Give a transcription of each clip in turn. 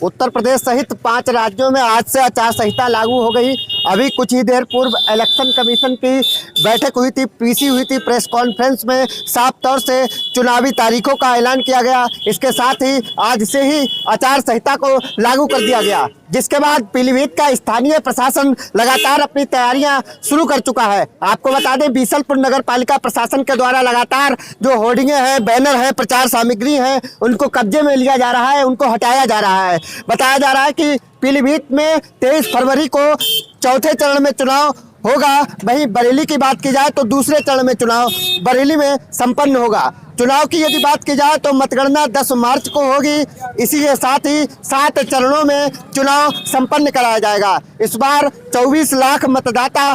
उत्तर प्रदेश सहित 5 राज्यों में आज से आचार संहिता लागू हो गई। अभी कुछ ही देर पूर्व इलेक्शन कमीशन की बैठक हुई थी, पीसी हुई थी। प्रेस कॉन्फ्रेंस में साफ तौर से चुनावी तारीखों का ऐलान किया गया। इसके साथ ही आज से ही आचार संहिता को लागू कर दिया गया, जिसके बाद पीलीभीत का स्थानीय प्रशासन लगातार अपनी तैयारियां शुरू कर चुका है। आपको बता दें, बीसलपुर नगर पालिका प्रशासन के द्वारा लगातार जो होर्डिंगे हैं, बैनर हैं, प्रचार सामग्री हैं, उनको कब्जे में लिया जा रहा है, उनको हटाया जा रहा है। बताया जा रहा है कि पीलीभीत में 23 फरवरी को चौथे चरण में चुनाव होगा। वहीं बरेली की बात की जाए तो दूसरे चरण में चुनाव बरेली में संपन्न होगा। चुनाव की यदि बात की जाए तो मतगणना 10 मार्च को होगी। इसी के साथ ही 7 चरणों में चुनाव संपन्न कराया जाएगा। इस बार 24 लाख मतदाता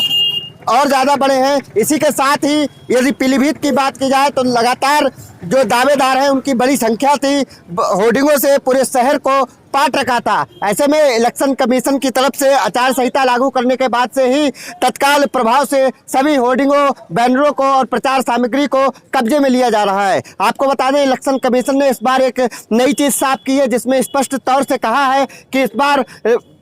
और ज़्यादा बढ़े हैं। इसी के साथ ही यदि पीलीभीत की बात की जाए तो लगातार जो दावेदार हैं उनकी बड़ी संख्या थी। होर्डिंगों से पूरे शहर को पाट रखा था। ऐसे में इलेक्शन कमीशन की तरफ से आचार संहिता लागू करने के बाद से ही तत्काल प्रभाव से सभी होर्डिंगों, बैनरों को और प्रचार सामग्री को कब्जे में लिया जा रहा है। आपको बता दें, इलेक्शन कमीशन ने इस बार एक नई चीज़ साफ की है, जिसमें स्पष्ट तौर से कहा है कि इस बार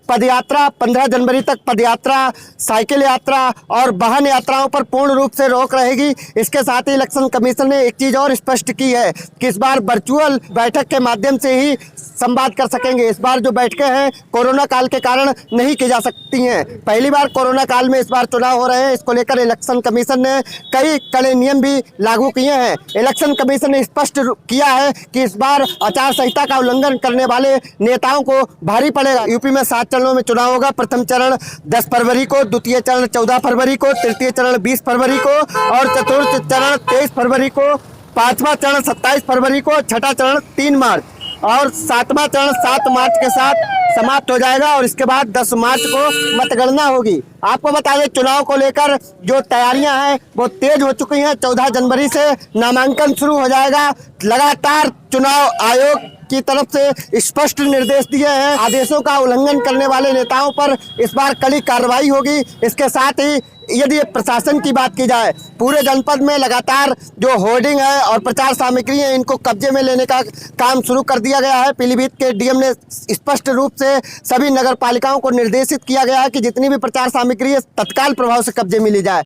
पदयात्रा 15 जनवरी तक पदयात्रा, साइकिल यात्रा और वाहन यात्राओं पर पूर्ण रूप से रोक रहेगी। इसके साथ ही इलेक्शन कमीशन ने एक चीज़ और स्पष्ट की है कि इस बार वर्चुअल बैठक के माध्यम से ही संवाद कर सकेंगे। इस बार जो बैठकें हैं कोरोना काल के कारण नहीं की जा सकती हैं। पहली बार कोरोना काल में इस बार चुनाव हो रहे हैं। इसको लेकर इलेक्शन कमीशन ने कई कड़े नियम भी लागू किए हैं। इलेक्शन कमीशन ने स्पष्ट किया है कि इस बार आचार संहिता का उल्लंघन करने वाले नेताओं को भारी पड़ेगा। यूपी में 7 चरणों में चुनाव होगा। प्रथम चरण 10 फरवरी को, द्वितीय चरण 14 फरवरी को, तृतीय चरण 20 फरवरी को और चतुर्थ चरण 23 फरवरी को, पांचवा चरण 27 फरवरी को, छठा चरण 3 मार्च और 7वां चरण 7 मार्च के साथ समाप्त हो जाएगा। और इसके बाद 10 मार्च को मतगणना होगी। आपको बता दें, चुनाव को लेकर जो तैयारियां हैं वो तेज हो चुकी हैं। 14 जनवरी से नामांकन शुरू हो जाएगा। लगातार चुनाव आयोग की तरफ से स्पष्ट निर्देश दिए हैं। आदेशों का उल्लंघन करने वाले नेताओं पर इस बार कड़ी कार्रवाई होगी। इसके साथ ही यदि प्रशासन की बात की जाए, पूरे जनपद में लगातार जो होर्डिंग है और प्रचार सामग्री है, इनको कब्जे में लेने का काम शुरू कर दिया गया है। पीलीभीत के डीएम ने स्पष्ट रूप से सभी नगर पालिकाओं को निर्देशित किया गया है कि जितनी भी प्रचार सामग्री है तत्काल प्रभाव से कब्जे में ली जाए।